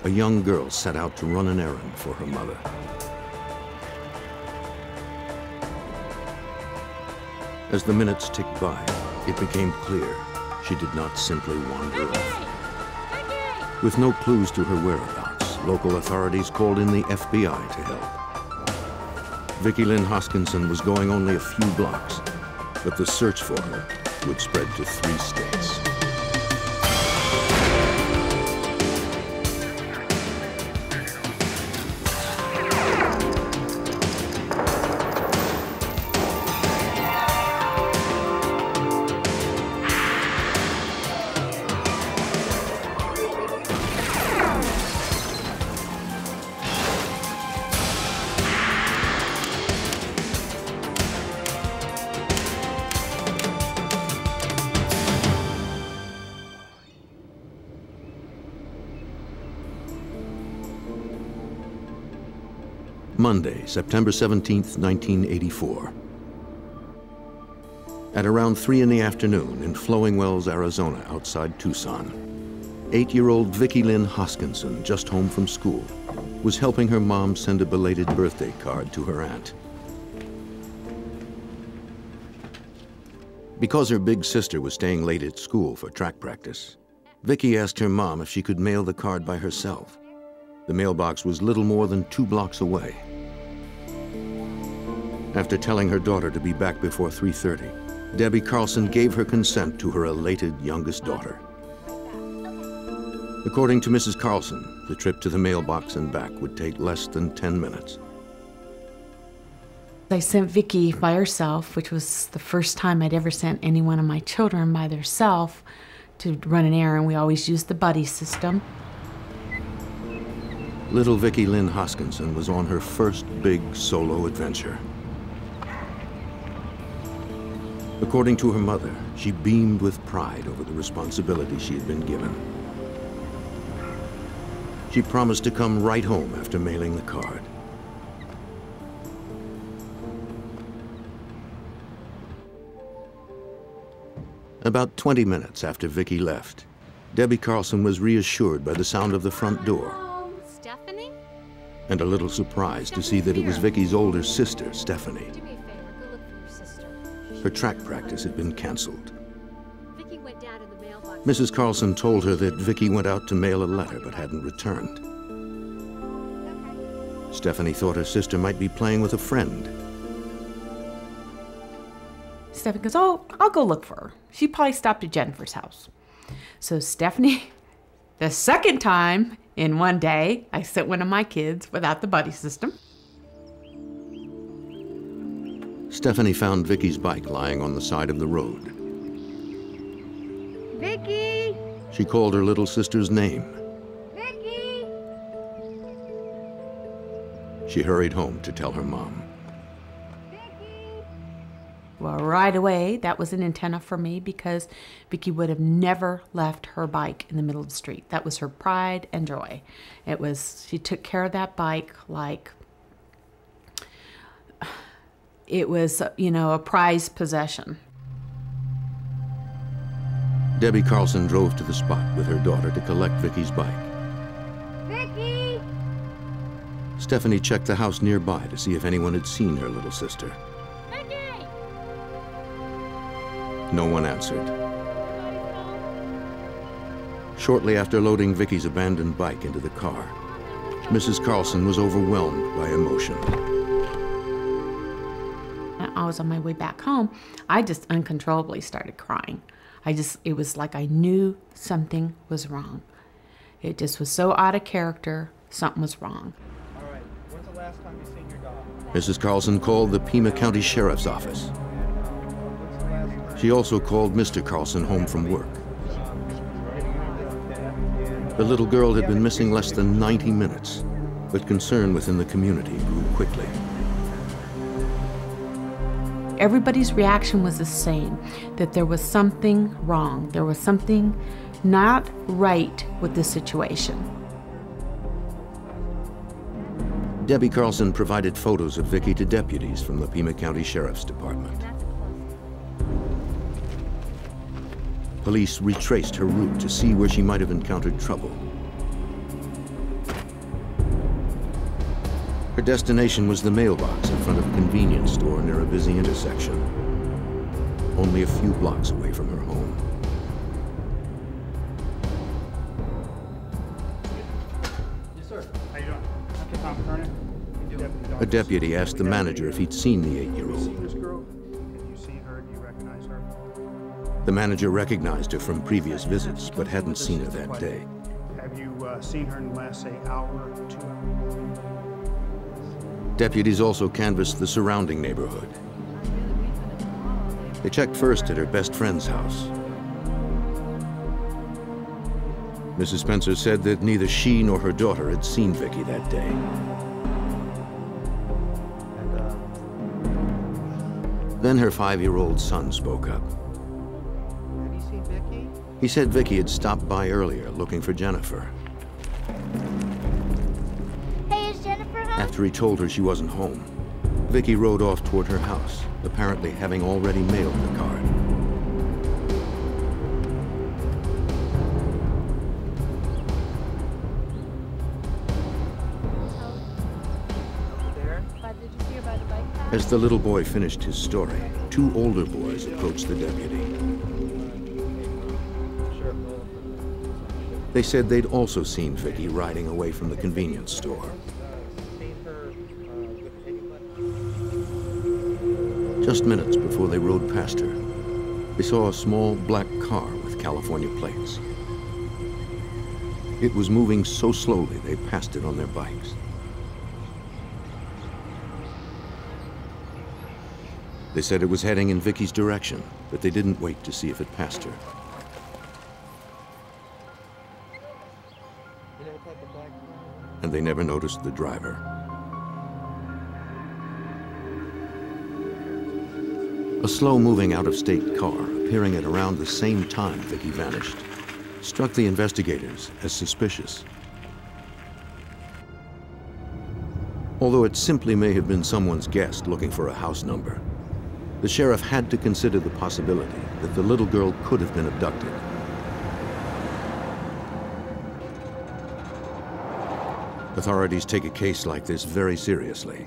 a young girl set out to run an errand for her mother. As the minutes ticked by, it became clear she did not simply wander off. With no clues to her whereabouts, local authorities called in the FBI to help. Vicki Lynn Hoskinson was going only a few blocks, but the search for her would spread to 3 states. Monday, September 17th, 1984. At around 3 in the afternoon in Flowing Wells, Arizona, outside Tucson, 8-year-old Vicki Lynn Hoskinson, just home from school, was helping her mom send a belated birthday card to her aunt. Because her big sister was staying late at school for track practice, Vicki asked her mom if she could mail the card by herself. The mailbox was little more than 2 blocks away. After telling her daughter to be back before 3:30, Debbie Carlson gave her consent to her elated youngest daughter. According to Mrs. Carlson, the trip to the mailbox and back would take less than 10 minutes. I sent Vicki by herself, which was the first time I'd ever sent any one of my children by themselves to run an errand. We always used the buddy system. Little Vicki Lynn Hoskinson was on her first big solo adventure. According to her mother, she beamed with pride over the responsibility she had been given. She promised to come right home after mailing the card. About 20 minutes after Vicki left, Debbie Carlson was reassured by the sound of the front door. Stephanie? And a little surprised to see that it was Vicki's older sister, Stephanie. Do me a favor, go look for your sister. Her track practice had been canceled. Vicki went down to the mailbox. Mrs. Carlson told her that Vicki went out to mail a letter but hadn't returned. Stephanie thought her sister might be playing with a friend. Stephanie goes, "Oh, I'll go look for her. She probably stopped at Jennifer's house." So Stephanie, the second time in one day, I sent one of my kids without the buddy system. Stephanie found Vicki's bike lying on the side of the road. Vicki! She called her little sister's name. Vicki! She hurried home to tell her mom. Well, right away, that was an antenna for me because Vicki would have never left her bike in the middle of the street. That was her pride and joy. She took care of that bike like it was, a prized possession. Debbie Carlson drove to the spot with her daughter to collect Vicki's bike. Vicki! Stephanie checked the house nearby to see if anyone had seen her little sister. Vicki! No one answered. Shortly after loading Vicki's abandoned bike into the car, Mrs. Carlson was overwhelmed by emotion. I was on my way back home. I just uncontrollably started crying. It was like I knew something was wrong. It just was so out of character, something was wrong. All right, when's the last time you seen your dog? Mrs. Carlson called the Pima County Sheriff's Office. She also called Mr. Carlson home from work. The little girl had been missing less than 90 minutes, but concern within the community grew quickly. Everybody's reaction was the same, that there was something wrong. There was something not right with the situation. Debbie Carlson provided photos of Vicki to deputies from the Pima County Sheriff's Department. Police retraced her route to see where she might have encountered trouble. Her destination was the mailbox in front of a convenience store near a busy intersection, only a few blocks away from her home. Yes, sir. How you doing? Okay, Tom Kernan. A deputy asked the manager if he'd seen the Have you 8-year-old. seen this girl? Have you seen her? Do you recognize her? The manager recognized her from previous visits, but hadn't seen her that day. Have you seen her in the last, say, hour or 2 hours? Deputies also canvassed the surrounding neighborhood. They checked first at her best friend's house. Mrs. Spencer said that neither she nor her daughter had seen Vicky that day. Then her 5-year-old son spoke up. Have you seen Vicky? He said Vicky had stopped by earlier looking for Jennifer. Hey, is Jennifer home? After he told her she wasn't home, Vicky rode off toward her house, apparently having already mailed the card. Did you see her by the bike path? As the little boy finished his story, 2 older boys approached the deputy. They said they'd also seen Vicky riding away from the convenience store. Just minutes before they rode past her, they saw a small black car with California plates. It was moving so slowly they passed it on their bikes. They said it was heading in Vicky's direction, but they didn't wait to see if it passed her. And they never noticed the driver. A slow-moving out-of-state car, appearing at around the same time Vicky vanished, struck the investigators as suspicious. Although it simply may have been someone's guest looking for a house number, the sheriff had to consider the possibility that the little girl could have been abducted. Authorities take a case like this very seriously.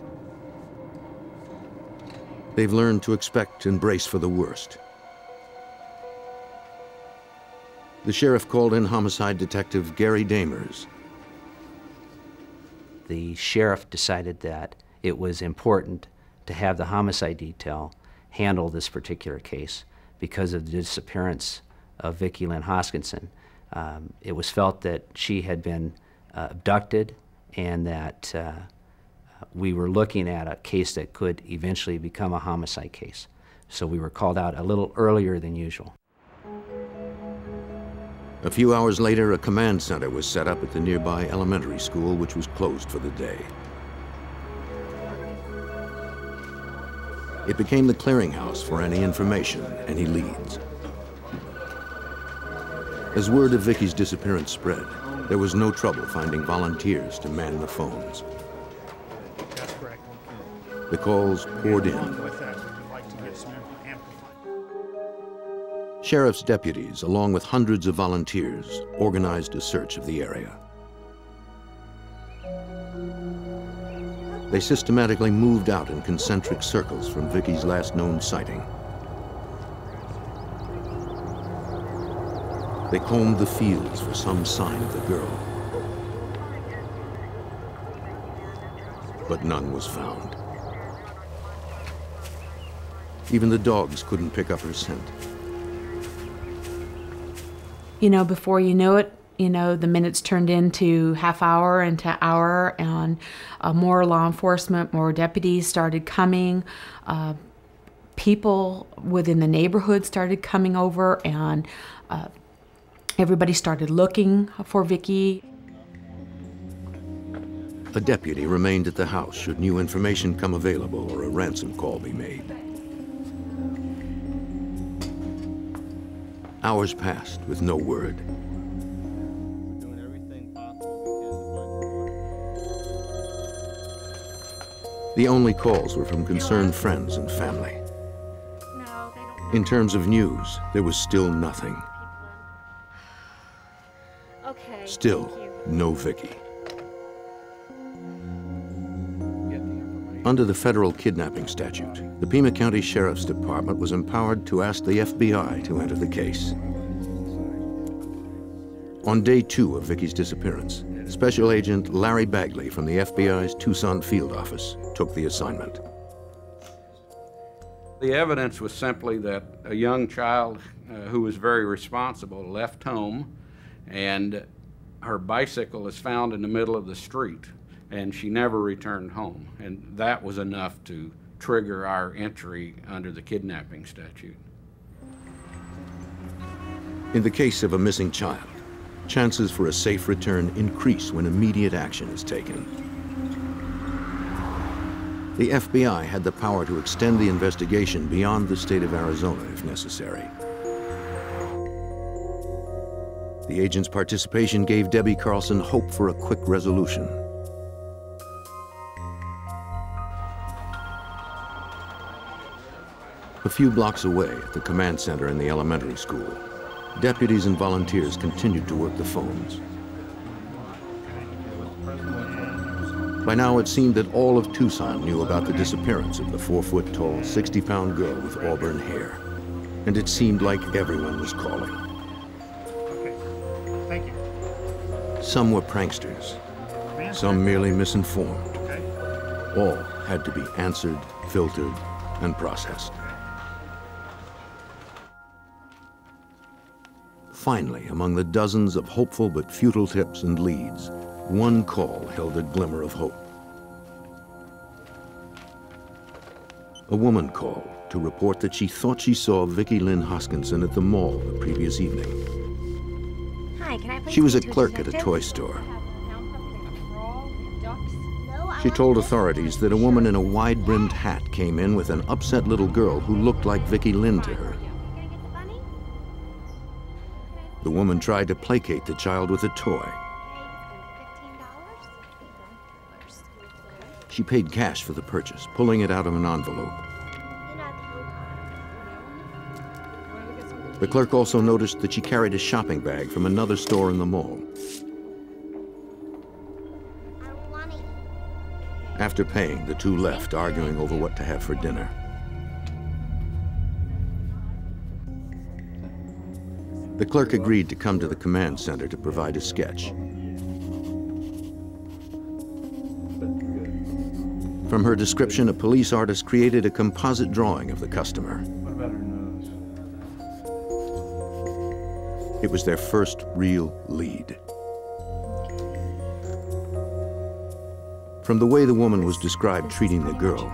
They've learned to expect and brace for the worst. The sheriff called in homicide detective Gary Damers. The sheriff decided that it was important to have the homicide detail handle this particular case because of the disappearance of Vicki Lynn Hoskinson. It was felt that she had been abducted and that we were looking at a case that could eventually become a homicide case. So we were called out a little earlier than usual. A few hours later, a command center was set up at the nearby elementary school, which was closed for the day. It became the clearinghouse for any information, any leads. As word of Vicky's disappearance spread, there was no trouble finding volunteers to man the phones. That's correct. The calls poured in. Along with that, we would like to get some amplified. Sheriff's deputies, along with hundreds of volunteers, organized a search of the area. They systematically moved out in concentric circles from Vicky's last known sighting. They combed the fields for some sign of the girl. But none was found. Even the dogs couldn't pick up her scent. You know, before you know it, the minutes turned into half hour into hour, and more law enforcement, more deputies started coming. People within the neighborhood started coming over, and everybody started looking for Vicki. A deputy remained at the house should new information come available or a ransom call be made. Hours passed with no word. The only calls were from concerned friends and family. No, they don't. In terms of news, there was still nothing. Okay. Still, thank you. no Vicki. Under the federal kidnapping statute, the Pima County Sheriff's Department was empowered to ask the FBI to enter the case. On day 2 of Vicki's disappearance, Special Agent Larry Bagley from the FBI's Tucson field office took the assignment. The evidence was simply that a young child who was very responsible left home, and her bicycle is found in the middle of the street, and she never returned home. And that was enough to trigger our entry under the kidnapping statute. In the case of a missing child, chances for a safe return increase when immediate action is taken. The FBI had the power to extend the investigation beyond the state of Arizona if necessary. The agent's participation gave Debbie Carlson hope for a quick resolution. A few blocks away at the command center in the elementary school, deputies and volunteers continued to work the phones. By now, it seemed that all of Tucson knew about the disappearance of the 4-foot-tall, 60-pound girl with auburn hair. And it seemed like everyone was calling. Okay, thank you. Some were pranksters, some merely misinformed. Okay. All had to be answered, filtered, and processed. Finally, among the dozens of hopeful but futile tips and leads, one call held a glimmer of hope. A woman called to report that she thought she saw Vicki Lynn Hoskinson at the mall the previous evening. Hi, can I please She was a speak to clerk at a detective? toy store. No, I She want told to- authorities that a woman in a wide-brimmed hat came in with an upset little girl who looked like Vicki Lynn to her. Can I get the bunny? The woman tried to placate the child with a toy. $15. She paid cash for the purchase, pulling it out of an envelope. You know, The clerk also noticed that she carried a shopping bag from another store in the mall. I want to eat. After paying, the two left, arguing over what to have for dinner. The clerk agreed to come to the command center to provide a sketch. From her description, a police artist created a composite drawing of the customer. What about her nose? It was their first real lead. From the way the woman was described treating the girl,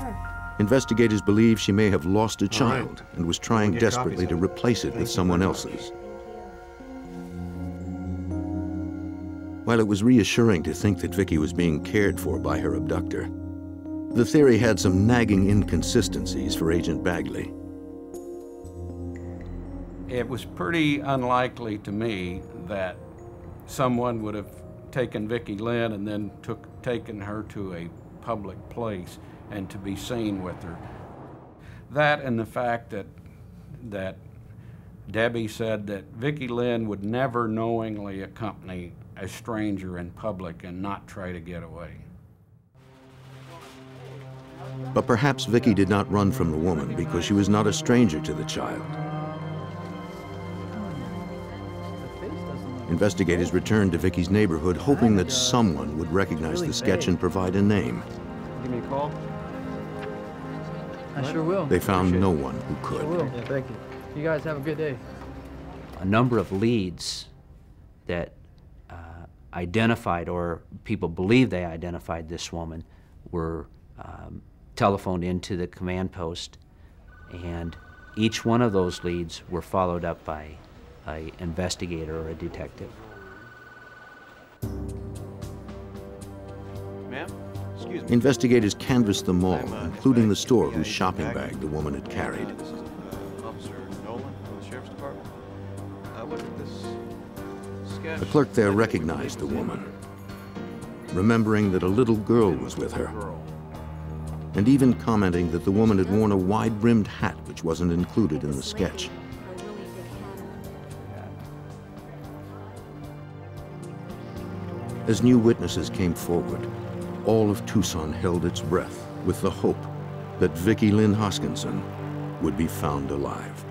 investigators believe she may have lost a child and was trying We'll get desperately copies to of it. replace it with Thank you someone very much. else's. While it was reassuring to think that Vicki was being cared for by her abductor, the theory had some nagging inconsistencies for Agent Bagley. It was pretty unlikely to me that someone would have taken Vicki Lynn and then taken her to a public place and to be seen with her. That and the fact that Debbie said that Vicki Lynn would never knowingly accompany a stranger in public and not try to get away. But perhaps Vicki did not run from the woman because she was not a stranger to the child. Investigators returned to Vicki's neighborhood, hoping that someone would recognize the sketch and provide a name. Give me a call. I sure will. They found no one who I could. will. Yeah, thank you. You guys have a good day. A number of leads that identified, or people believe they identified this woman, were telephoned into the command post, and each one of those leads were followed up by an investigator or a detective. Ma'am? Excuse me. Investigators canvassed the mall, I'm, including the store FBI whose shopping Bagley. bag the woman had carried. This is Officer Nolan from the Sheriff's Department. What did this sketch? The clerk there recognized the woman, remembering that a little girl was with her, and even commenting that the woman had worn a wide-brimmed hat which wasn't included in the sketch. As new witnesses came forward, all of Tucson held its breath with the hope that Vicki Lynn Hoskinson would be found alive.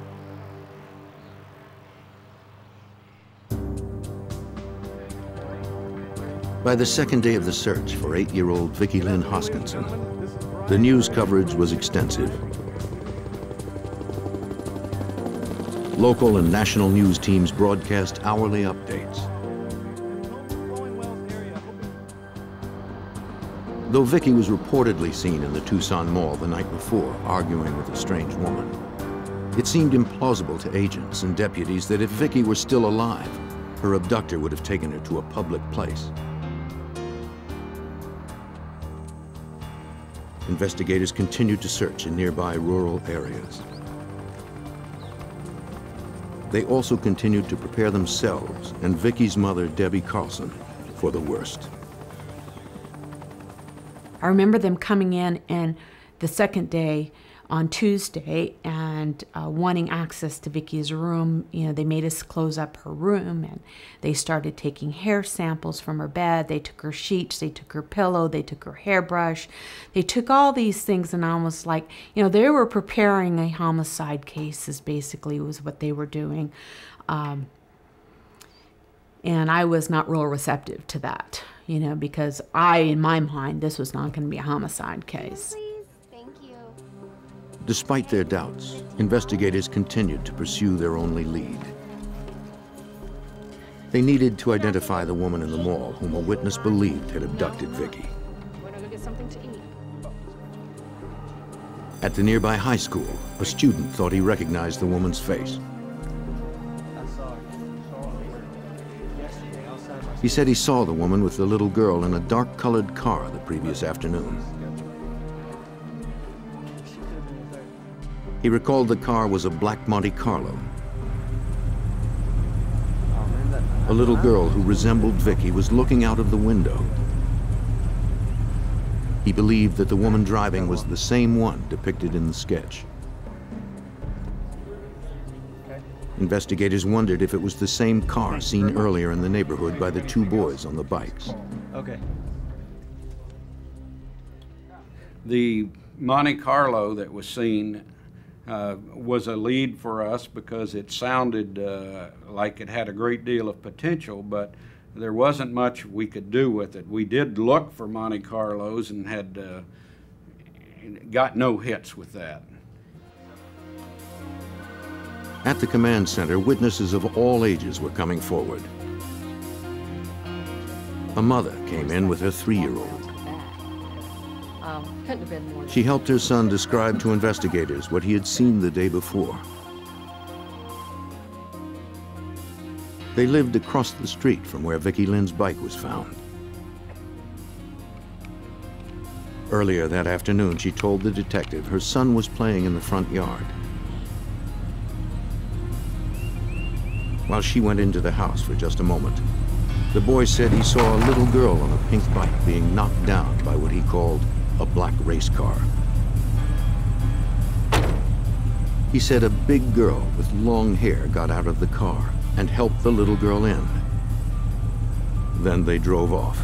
By the second day of the search for 8-year-old Vicki Lynn Hoskinson, the news coverage was extensive. Local and national news teams broadcast hourly updates. Though Vicki was reportedly seen in the Tucson Mall the night before, arguing with a strange woman, it seemed implausible to agents and deputies that if Vicki were still alive, her abductor would have taken her to a public place. Investigators continued to search in nearby rural areas. They also continued to prepare themselves and Vicki's mother, Debbie Carlson, for the worst. I remember them coming in and the second day on Tuesday and wanting access to Vicki's room. You know, they made us close up her room and they started taking hair samples from her bed. They took her sheets, they took her pillow, they took her hairbrush. They took all these things and I was like, you know, they were preparing a homicide case is basically was what they were doing. And I was not real receptive to that, you know, because in my mind, this was not going to be a homicide case. Please? Thank you. Despite their doubts, investigators continued to pursue their only lead. They needed to identify the woman in the mall whom a witness believed had abducted Vicki. Want to go get something to eat? At the nearby high school, a student thought he recognized the woman's face. He said he saw the woman with the little girl in a dark-colored car the previous afternoon. He recalled the car was a black Monte Carlo. A little girl who resembled Vicki was looking out of the window. He believed that the woman driving was the same one depicted in the sketch. Investigators wondered if it was the same car seen earlier in the neighborhood by the two boys on the bikes. Okay. The Monte Carlo that was seen was a lead for us because it sounded like it had a great deal of potential, but there wasn't much we could do with it. We did look for Monte Carlos and had got no hits with that. At the command center, witnesses of all ages were coming forward. A mother came in with her 3-year-old. Couldn't have been more. She helped her son describe to investigators what he had seen the day before. They lived across the street from where Vicki Lynn's bike was found. Earlier that afternoon, she told the detective her son was playing in the front yard. While she went into the house for just a moment, the boy said he saw a little girl on a pink bike being knocked down by what he called a black race car. He said a big girl with long hair got out of the car and helped the little girl in. Then they drove off.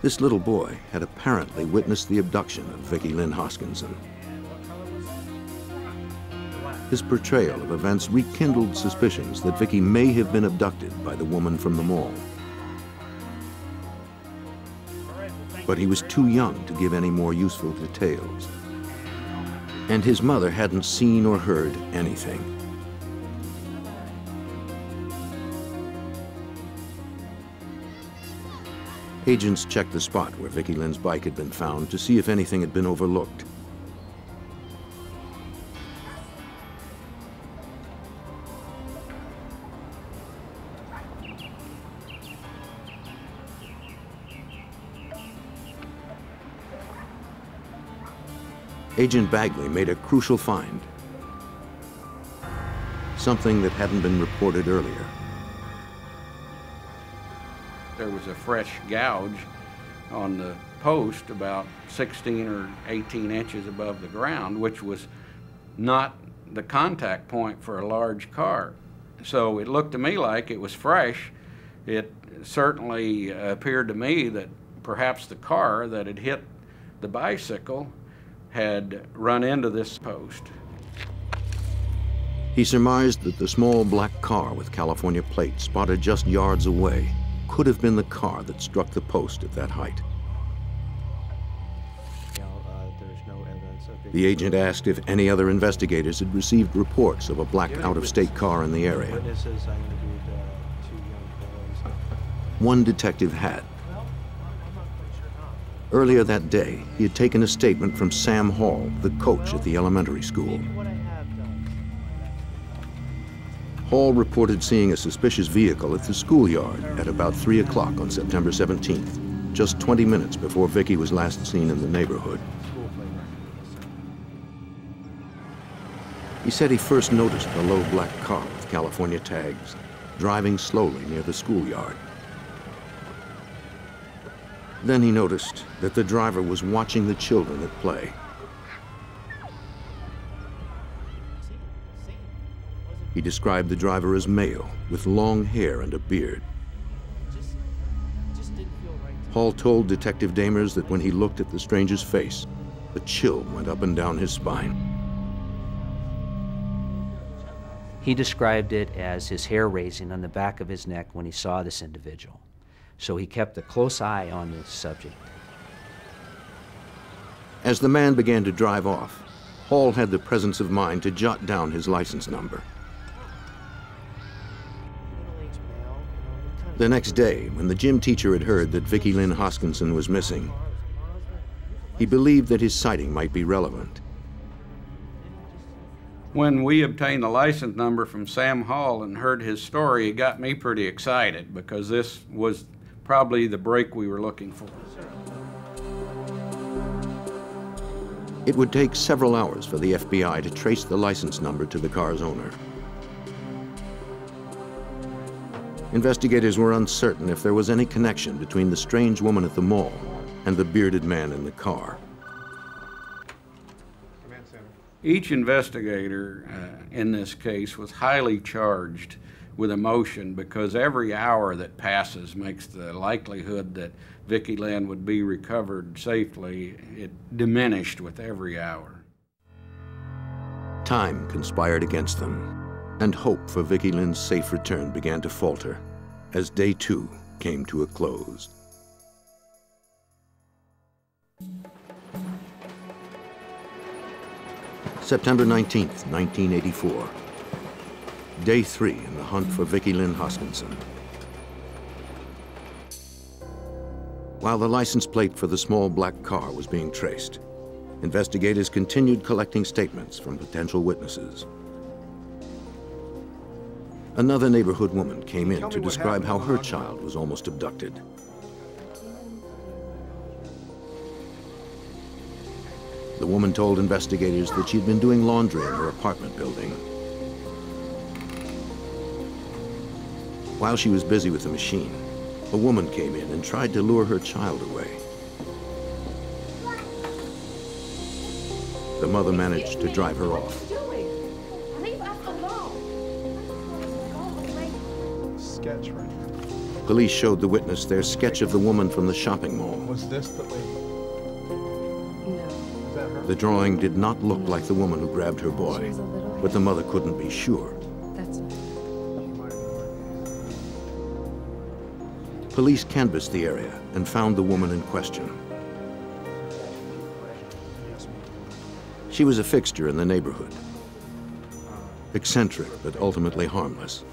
This little boy had apparently witnessed the abduction of Vicki Lynn Hoskinson. His portrayal of events rekindled suspicions that Vicki may have been abducted by the woman from the mall. But he was too young to give any more useful details. And his mother hadn't seen or heard anything. Agents checked the spot where Vicki Lynn's bike had been found to see if anything had been overlooked. Agent Bagley made a crucial find. Something that hadn't been reported earlier. There was a fresh gouge on the post about 16 or 18 inches above the ground, which was not the contact point for a large car. So it looked to me like it was fresh. It certainly appeared to me that perhaps the car that had hit the bicycle had run into this post. He surmised that the small black car with California plates spotted just yards away could have been the car that struck the post at that height. The agent asked if any other investigators had received reports of a black out-of-state car in the area. One detective had. Earlier that day, he had taken a statement from Sam Hall, the coach at the elementary school. Hall reported seeing a suspicious vehicle at the schoolyard at about 3 o'clock on September 17th, just 20 minutes before Vicky was last seen in the neighborhood. He said he first noticed the low black car with California tags driving slowly near the schoolyard. Then he noticed that the driver was watching the children at play. He described the driver as male, with long hair and a beard. Hall told Detective Damers that when he looked at the stranger's face, a chill went up and down his spine. He described it as his hair raising on the back of his neck when he saw this individual. So he kept a close eye on this subject. As the man began to drive off, Hall had the presence of mind to jot down his license number. The next day, when the gym teacher had heard that Vicky Lynn Hoskinson was missing, he believed that his sighting might be relevant. When we obtained the license number from Sam Hall and heard his story, it got me pretty excited because this was probably the break we were looking for. It would take several hours for the FBI to trace the license number to the car's owner. Investigators were uncertain if there was any connection between the strange woman at the mall and the bearded man in the car. Each investigator in this case was highly charged with emotion because every hour that passes makes the likelihood that Vicky Lynn would be recovered safely, it diminished with every hour. Time conspired against them, and hope for Vicky Lynn's safe return began to falter as day 2 came to a close. September 19th, 1984. Day 3 in the hunt for Vicky Lynn Hoskinson. While the license plate for the small black car was being traced, investigators continued collecting statements from potential witnesses. Another neighborhood woman came in to describe how her child was almost abducted. The woman told investigators that she'd been doing laundry in her apartment building. While she was busy with the machine, a woman came in and tried to lure her child away. The mother managed to drive her off. Sketch right here. Police showed the witness their sketch of the woman from the shopping mall. Was this the lady? Is that her? The drawing did not look like the woman who grabbed her boy, but the mother couldn't be sure. Police canvassed the area and found the woman in question. She was a fixture in the neighborhood, eccentric but ultimately harmless.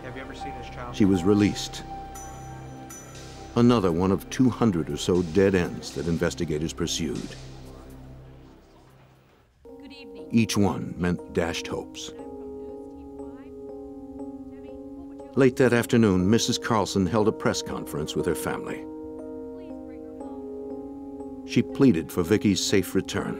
Have you ever seen this child? She was released. Another one of 200 or so dead ends that investigators pursued. Each one meant dashed hopes. Late that afternoon, Mrs. Carlson held a press conference with her family. She pleaded for Vicky's safe return.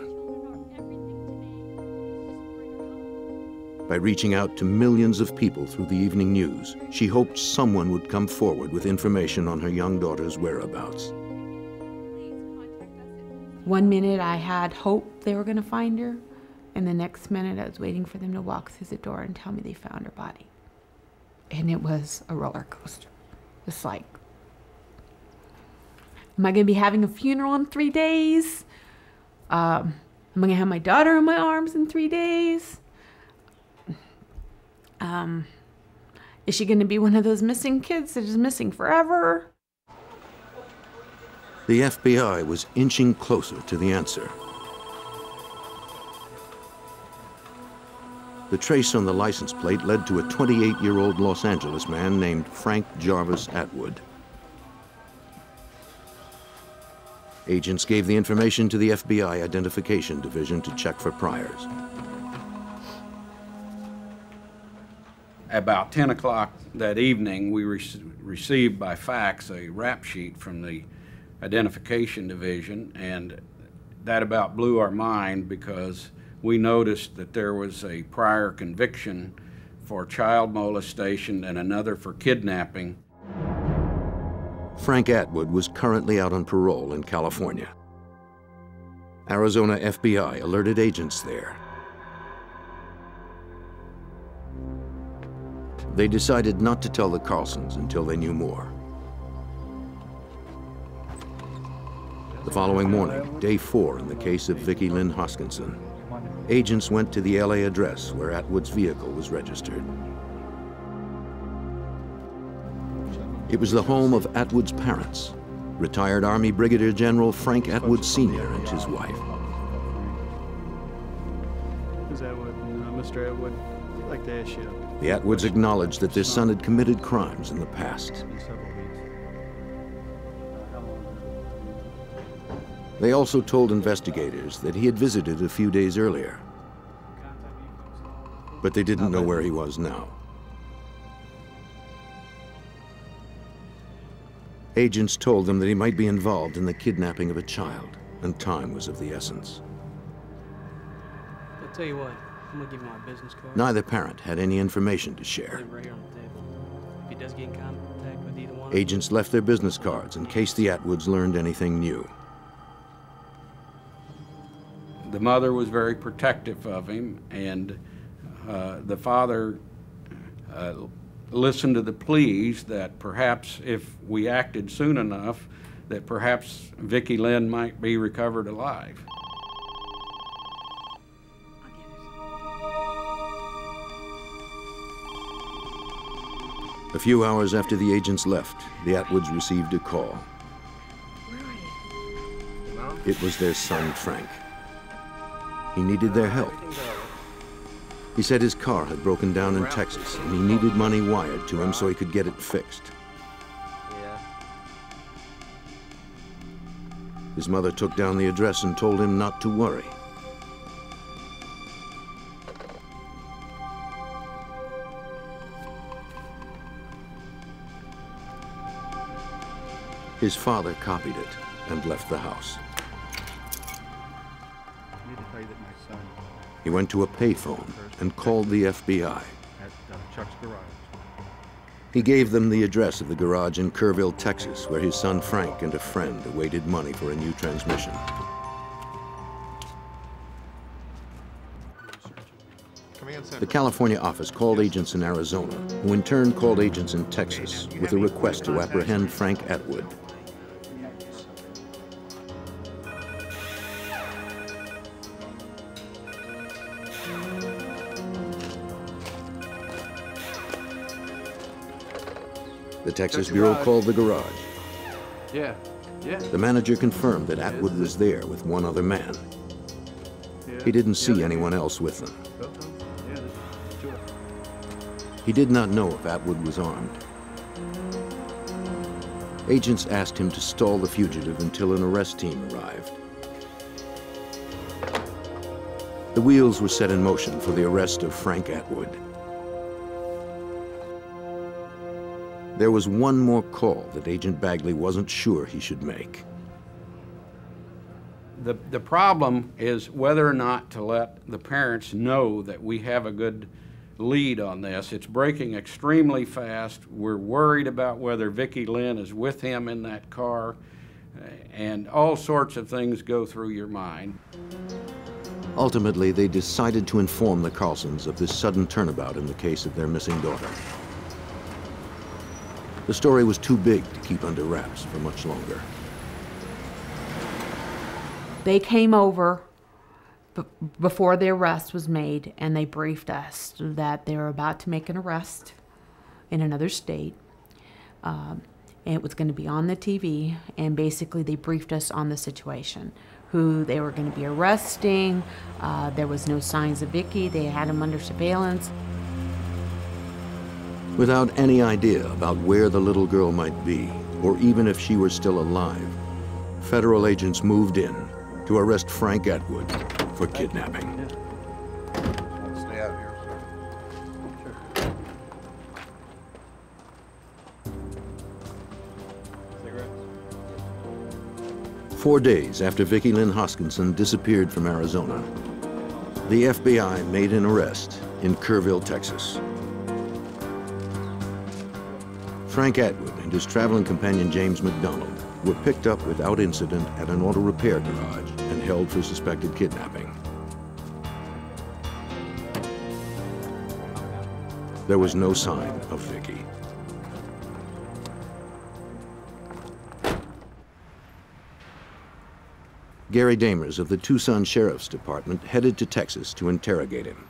By reaching out to millions of people through the evening news, she hoped someone would come forward with information on her young daughter's whereabouts. One minute I had hope they were going to find her, and the next minute I was waiting for them to walk through the door and tell me they found her body. And it was a roller coaster. It's like, am I going to be having a funeral in 3 days? Am I going to have my daughter in my arms in 3 days? Is she going to be one of those missing kids that is missing forever? The FBI was inching closer to the answer. The trace on the license plate led to a 28-year-old Los Angeles man named Frank Jarvis Atwood. Agents gave the information to the FBI Identification Division to check for priors. About 10 o'clock that evening, we received by fax a rap sheet from the Identification Division, and that about blew our mind because we noticed that there was a prior conviction for child molestation and another for kidnapping. Frank Atwood was currently out on parole in California. Arizona FBI alerted agents there. They decided not to tell the Carlsons until they knew more. The following morning, day 4 in the case of Vicki Lynn Hoskinson, agents went to the LA address where Atwood's vehicle was registered. It was the home of Atwood's parents, retired Army Brigadier General Frank Atwood Sr. and his wife. Who's Atwood? Mr. Atwood, I'd like to ask you. The Atwoods acknowledged that their son had committed crimes in the past. They also told investigators that he had visited a few days earlier, but they didn't know where he was now. Agents told them that he might be involved in the kidnapping of a child, and time was of the essence. I'll tell you what, I'm gonna give you my business card. Neither parent had any information to share. Right here on the table. If he does get in contact with either one, Agents left their business cards in case the Atwoods learned anything new. The mother was very protective of him, and the father listened to the pleas that perhaps if we acted soon enough, that perhaps Vicki Lynn might be recovered alive. A few hours after the agents left, the Atwoods received a call. It was their son, Frank. He needed their help. He said his car had broken down in Texas and he needed money wired to him so he could get it fixed. His mother took down the address and told him not to worry. His father copied it and left the house. He went to a payphone and called the FBI. He gave them the address of the garage in Kerrville, Texas, where his son Frank and a friend awaited money for a new transmission. The California office called agents in Arizona, who in turn called agents in Texas with a request to apprehend Frank Atwood. The Texas Bureau called the garage. Yeah. The manager confirmed that Atwood was there with one other man. He didn't see anyone else with them. He did not know if Atwood was armed. Agents asked him to stall the fugitive until an arrest team arrived. The wheels were set in motion for the arrest of Frank Atwood. There was one more call that Agent Bagley wasn't sure he should make. The problem is whether or not to let the parents know that we have a good lead on this. It's breaking extremely fast. We're worried about whether Vicki Lynn is with him in that car, and all sorts of things go through your mind. Ultimately, they decided to inform the Carlsons of this sudden turnabout in the case of their missing daughter. The story was too big to keep under wraps for much longer. They came over before the arrest was made, and they briefed us that they were about to make an arrest in another state. And it was going to be on the TV, and basically they briefed us on the situation, who they were going to be arresting. There was no signs of Vicky. They had him under surveillance. Without any idea about where the little girl might be, or even if she were still alive, federal agents moved in to arrest Frank Atwood for kidnapping. Stay out here, sir. Sure. Cigarettes? 4 days after Vicki Lynn Hoskinson disappeared from Arizona, the FBI made an arrest in Kerrville, Texas. Frank Atwood and his traveling companion James McDonald were picked up without incident at an auto repair garage and held for suspected kidnapping. There was no sign of Vicky. Gary Damers of the Tucson Sheriff's Department headed to Texas to interrogate him.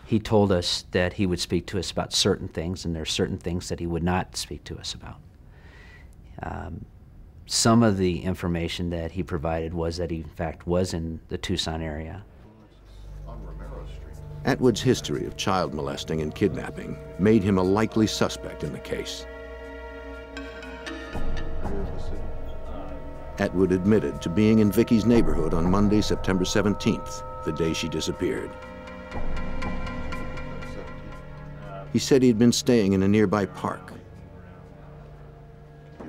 He told us that he would speak to us about certain things, and there are certain things that he would not speak to us about. Some of the information that he provided was that he, in fact, was in the Tucson area. Atwood's history of child molesting and kidnapping made him a likely suspect in the case. Atwood admitted to being in Vicky's neighborhood on Monday, September 17th, the day she disappeared. He said he'd been staying in a nearby park.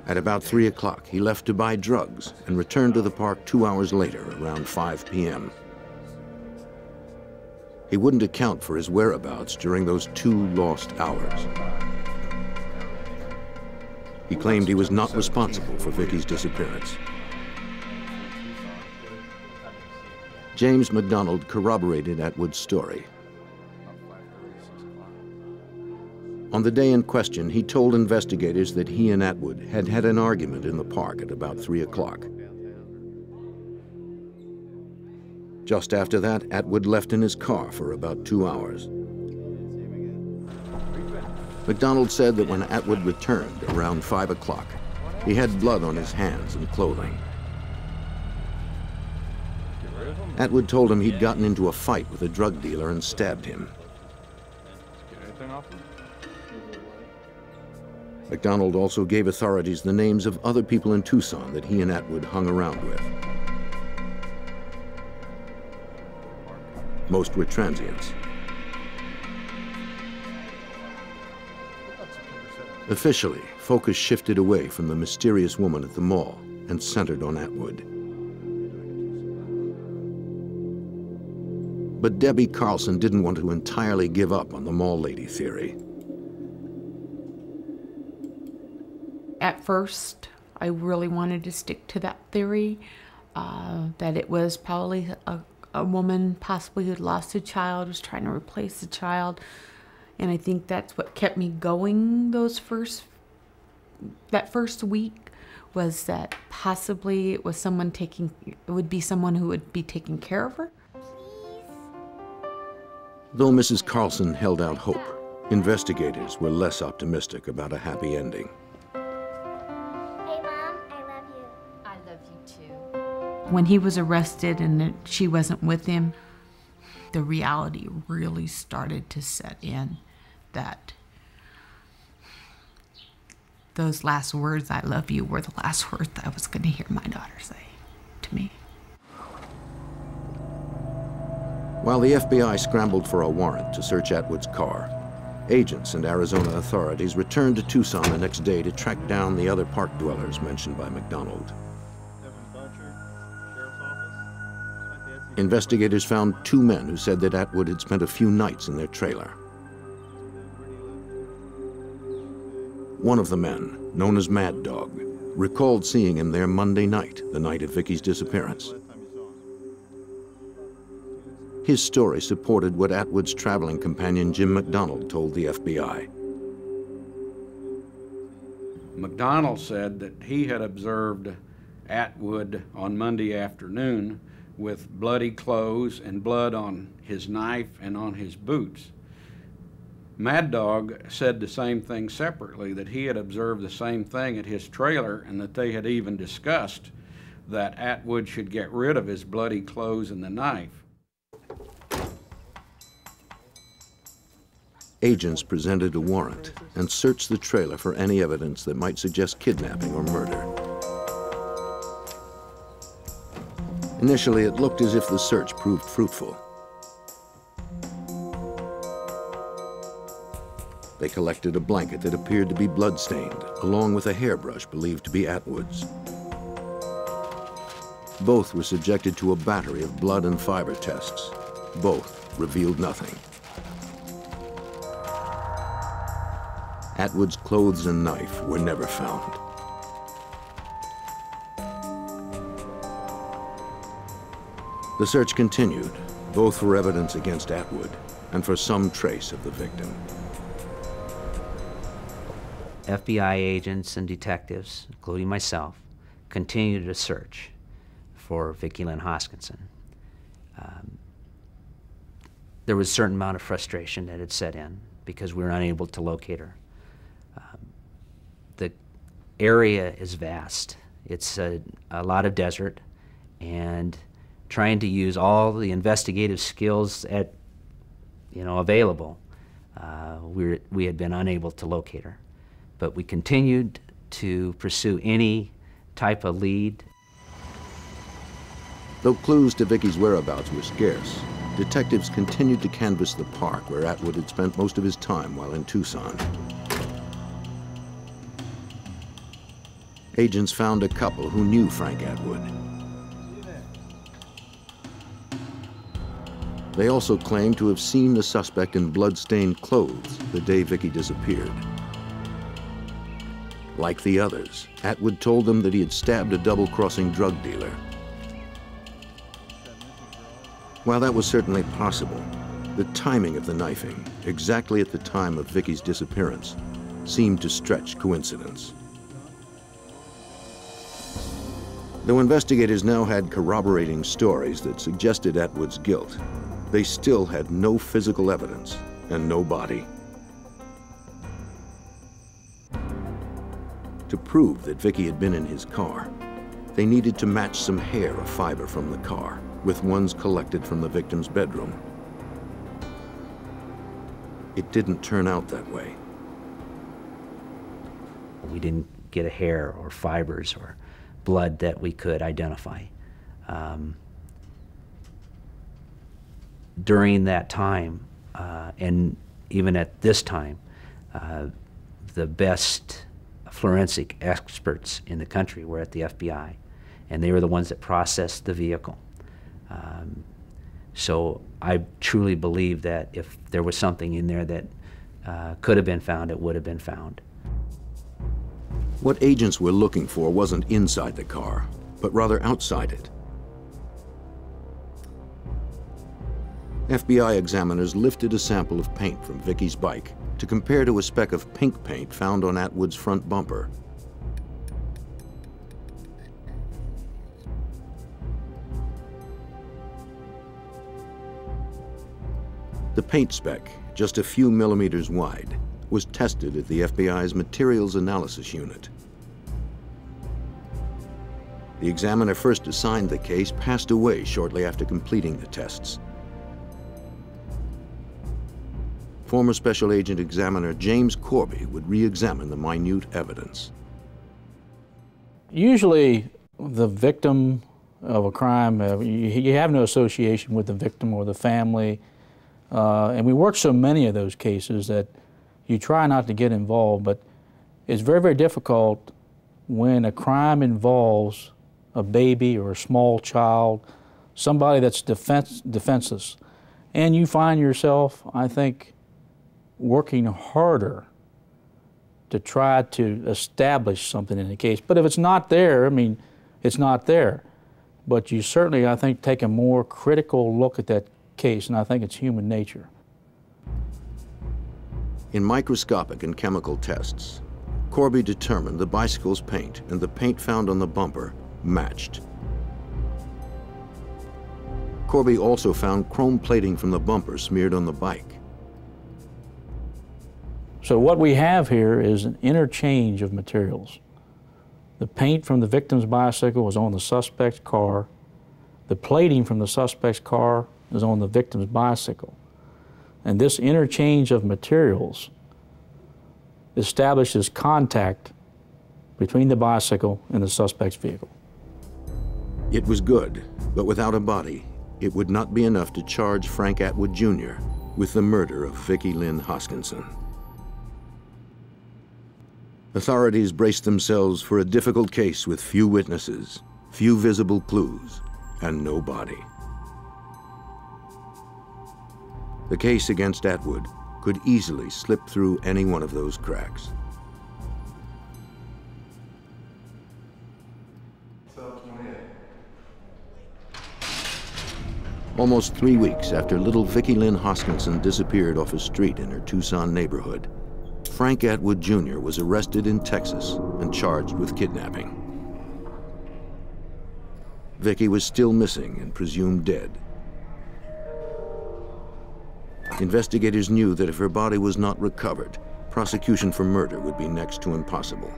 At about 3 o'clock, he left to buy drugs and returned to the park 2 hours later, around 5 p.m. He wouldn't account for his whereabouts during those 2 lost hours. He claimed he was not responsible for Vicky's disappearance. James McDonald corroborated Atwood's story. On the day in question, he told investigators that he and Atwood had had an argument in the park at about 3 o'clock. Just after that, Atwood left in his car for about 2 hours. McDonald said that when Atwood returned around 5 o'clock, he had blood on his hands and clothing. Atwood told him he'd gotten into a fight with a drug dealer and stabbed him. McDonald also gave authorities the names of other people in Tucson that he and Atwood hung around with. Most were transients. Officially, focus shifted away from the mysterious woman at the mall and centered on Atwood. But Debbie Carlson didn't want to entirely give up on the mall lady theory. At first, I really wanted to stick to that theory, that it was probably a woman possibly who'd lost a child, was trying to replace the child. And I think that's what kept me going that first week, was that possibly it was it would be someone who would be taking care of her. Though Mrs. Carlson held out hope, investigators were less optimistic about a happy ending. When he was arrested and she wasn't with him, the reality really started to set in, that those last words, "I love you," were the last words that I was going to hear my daughter say to me. While the FBI scrambled for a warrant to search Atwood's car, agents and Arizona authorities returned to Tucson the next day to track down the other park dwellers mentioned by McDonald. Investigators found 2 men who said that Atwood had spent a few nights in their trailer. One of the men, known as Mad Dog, recalled seeing him there Monday night, the night of Vicky's disappearance. His story supported what Atwood's traveling companion Jim McDonald told the FBI. McDonald said that he had observed Atwood on Monday afternoon with bloody clothes and blood on his knife and on his boots. Mad Dog said the same thing separately, that he had observed the same thing at his trailer, and that they had even discussed that Atwood should get rid of his bloody clothes and the knife. Agents presented a warrant and searched the trailer for any evidence that might suggest kidnapping or murder. Initially, it looked as if the search proved fruitful. They collected a blanket that appeared to be blood-stained, along with a hairbrush believed to be Atwood's. Both were subjected to a battery of blood and fiber tests. Both revealed nothing. Atwood's clothes and knife were never found. The search continued, both for evidence against Atwood and for some trace of the victim. FBI agents and detectives, including myself, continued to search for Vicki Lynn Hoskinson. There was a certain amount of frustration that had set in because we were unable to locate her. The area is vast. It's a lot of desert, and trying to use all the investigative skills available, we had been unable to locate her. But we continued to pursue any type of lead. Though clues to Vicki's whereabouts were scarce, detectives continued to canvass the park where Atwood had spent most of his time while in Tucson. Agents found a couple who knew Frank Atwood. They also claimed to have seen the suspect in blood-stained clothes the day Vicki disappeared. Like the others, Atwood told them that he had stabbed a double-crossing drug dealer. While that was certainly possible, the timing of the knifing, exactly at the time of Vicki's disappearance, seemed to stretch coincidence. Though investigators now had corroborating stories that suggested Atwood's guilt, they still had no physical evidence and no body. To prove that Vicki had been in his car, they needed to match some hair or fiber from the car with ones collected from the victim's bedroom. It didn't turn out that way. We didn't get a hair or fibers or blood that we could identify. During that time, and even at this time, the best forensic experts in the country were at the FBI, and they were the ones that processed the vehicle. So I truly believe that if there was something in there that could have been found, it would have been found. What agents were looking for wasn't inside the car, but rather outside it. FBI examiners lifted a sample of paint from Vicki's bike to compare to a speck of pink paint found on Atwood's front bumper. The paint speck, just a few millimeters wide, was tested at the FBI's Materials Analysis Unit. The examiner first assigned the case passed away shortly after completing the tests. Former Special Agent Examiner James Corby would re-examine the minute evidence. Usually, the victim of a crime, you have no association with the victim or the family, and we work so many of those cases that you try not to get involved, but it's very, very difficult when a crime involves a baby or a small child, somebody that's defenseless, and you find yourself, I think, working harder to try to establish something in the case. But if it's not there, I mean, it's not there. But you certainly, I think, take a more critical look at that case, and I think it's human nature. In microscopic and chemical tests, Corby determined the bicycle's paint and the paint found on the bumper matched. Corby also found chrome plating from the bumper smeared on the bike. So what we have here is an interchange of materials. The paint from the victim's bicycle was on the suspect's car. The plating from the suspect's car is on the victim's bicycle. And this interchange of materials establishes contact between the bicycle and the suspect's vehicle. It was good, but without a body, it would not be enough to charge Frank Atwood Jr. with the murder of Vicki Lynn Hoskinson. Authorities braced themselves for a difficult case with few witnesses, few visible clues, and no body. The case against Atwood could easily slip through any one of those cracks. Almost 3 weeks after little Vicki Lynn Hoskinson disappeared off a street in her Tucson neighborhood, Frank Atwood Jr. was arrested in Texas and charged with kidnapping. Vicki was still missing and presumed dead. Investigators knew that if her body was not recovered, prosecution for murder would be next to impossible.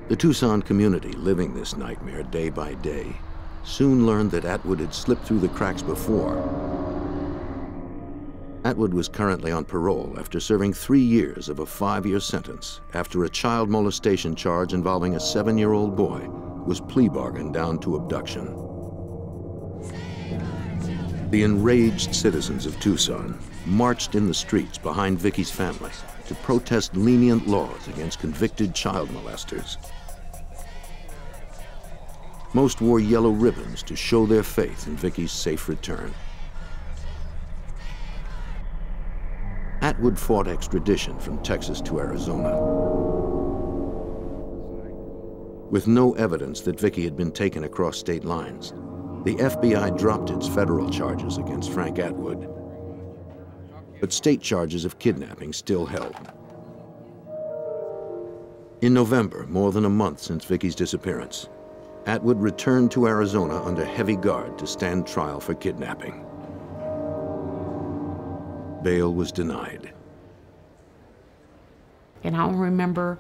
The Tucson community, living this nightmare day by day, soon learned that Atwood had slipped through the cracks before. Atwood was currently on parole after serving 3 years of a 5-year sentence after a child molestation charge involving a 7-year-old boy was plea bargained down to abduction. The enraged citizens of Tucson marched in the streets behind Vicki's family to protest lenient laws against convicted child molesters. Most wore yellow ribbons to show their faith in Vicki's safe return. Atwood fought extradition from Texas to Arizona. With no evidence that Vicki had been taken across state lines, the FBI dropped its federal charges against Frank Atwood. But state charges of kidnapping still held. In November, more than a month since Vicki's disappearance, Atwood returned to Arizona under heavy guard to stand trial for kidnapping. Bail was denied. And I remember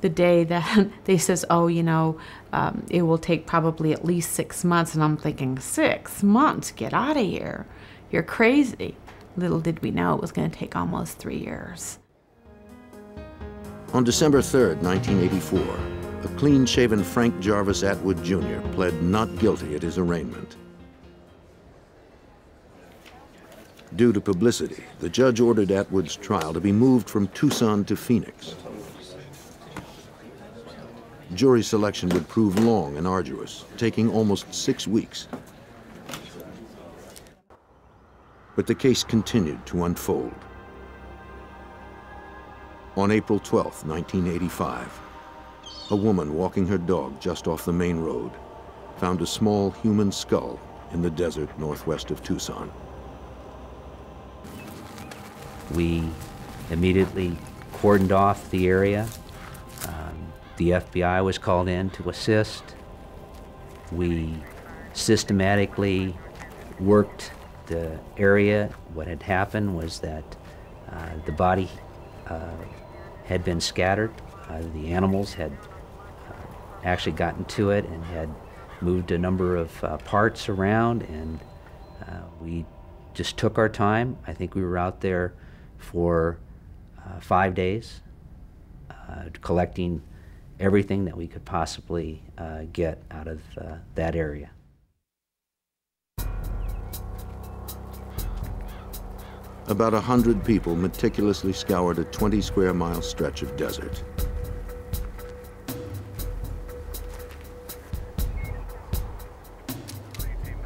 the day that they says, oh, you know, it will take probably at least 6 months. And I'm thinking, 6 months? Get out of here. You're crazy. Little did we know it was going to take almost 3 years. On December 3rd, 1984, a clean-shaven Frank Jarvis Atwood Jr. pled not guilty at his arraignment. Due to publicity, the judge ordered Atwood's trial to be moved from Tucson to Phoenix. Jury selection would prove long and arduous, taking almost 6 weeks. But the case continued to unfold. On April 12, 1985, a woman walking her dog just off the main road found a small human skull in the desert northwest of Tucson. We immediately cordoned off the area. The FBI was called in to assist. We systematically worked the area. What had happened was that the body had been scattered. The animals had actually gotten to it and had moved a number of parts around, and we just took our time. I think we were out there for 5 days collecting everything that we could possibly get out of that area. About 100 people meticulously scoured a 20-square-mile stretch of desert.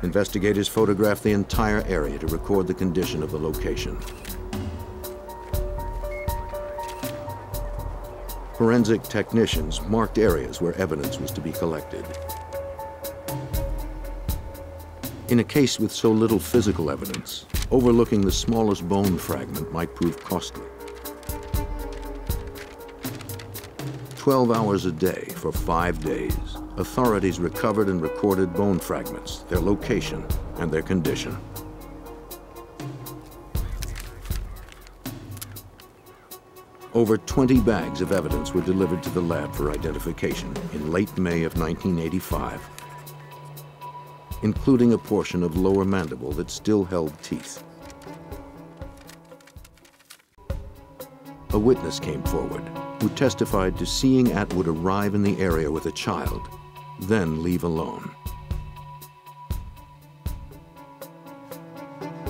Investigators photographed the entire area to record the condition of the location. Forensic technicians marked areas where evidence was to be collected. In a case with so little physical evidence, overlooking the smallest bone fragment might prove costly. 12 hours a day for 5 days, authorities recovered and recorded bone fragments, their location, and their condition. Over 20 bags of evidence were delivered to the lab for identification in late May of 1985, including a portion of lower mandible that still held teeth. A witness came forward who testified to seeing Atwood arrive in the area with a child, then leave alone.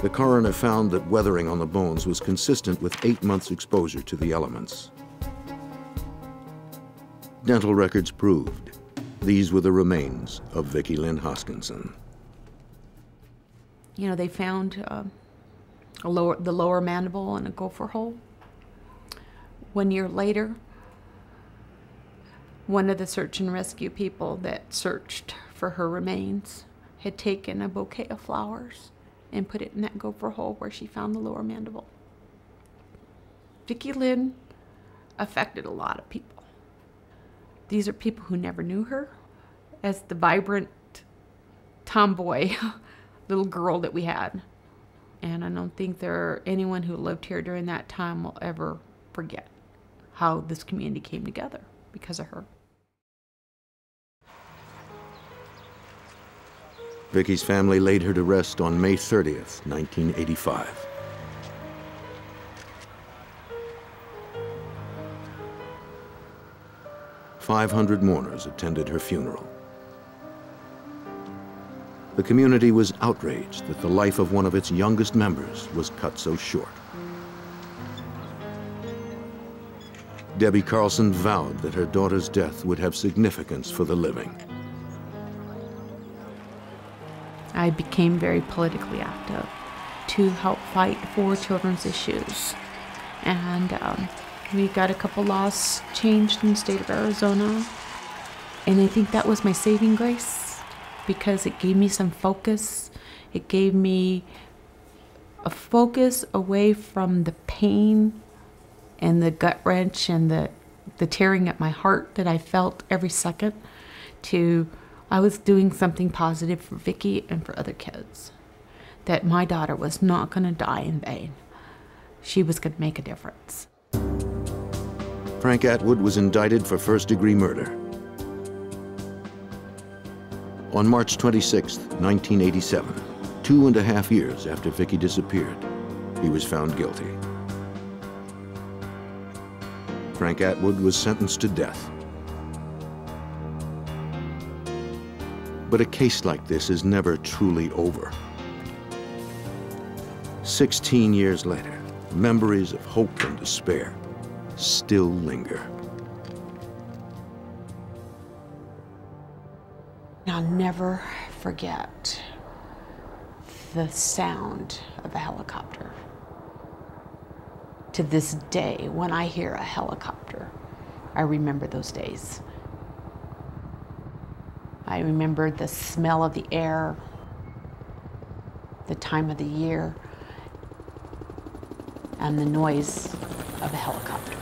The coroner found that weathering on the bones was consistent with 8 months' exposure to the elements. Dental records proved these were the remains of Vicki Lynn Hoskinson. You know, they found the lower mandible and a gopher hole. 1 year later, one of the search and rescue people that searched for her remains had taken a bouquet of flowers and put it in that gopher hole where she found the lower mandible. Vicki Lynn affected a lot of people. These are people who never knew her as the vibrant tomboy little girl that we had. And I don't think anyone who lived here during that time will ever forget how this community came together because of her. Vicki's family laid her to rest on May 30th, 1985. "500 mourners attended her funeral. The community was outraged that the life of one of its youngest members was cut so short. Debbie Carlson vowed that her daughter's death would have significance for the living. I became very politically active to help fight for children's issues. And we got a couple laws changed in the state of Arizona. And I think that was my saving grace because it gave me some focus. It gave me a focus away from the pain and the gut wrench and the tearing at my heart that I felt every second to I was doing something positive for Vicki and for other kids. That my daughter was not going to die in vain. She was going to make a difference. Frank Atwood was indicted for first-degree murder. On March 26, 1987, 2.5 years after Vicki disappeared, he was found guilty. Frank Atwood was sentenced to death. But a case like this is never truly over. 16 years later, memories of hope and despair still linger. I'll never forget the sound of a helicopter. To this day, when I hear a helicopter, I remember those days. I remember the smell of the air, the time of the year, and the noise of a helicopter.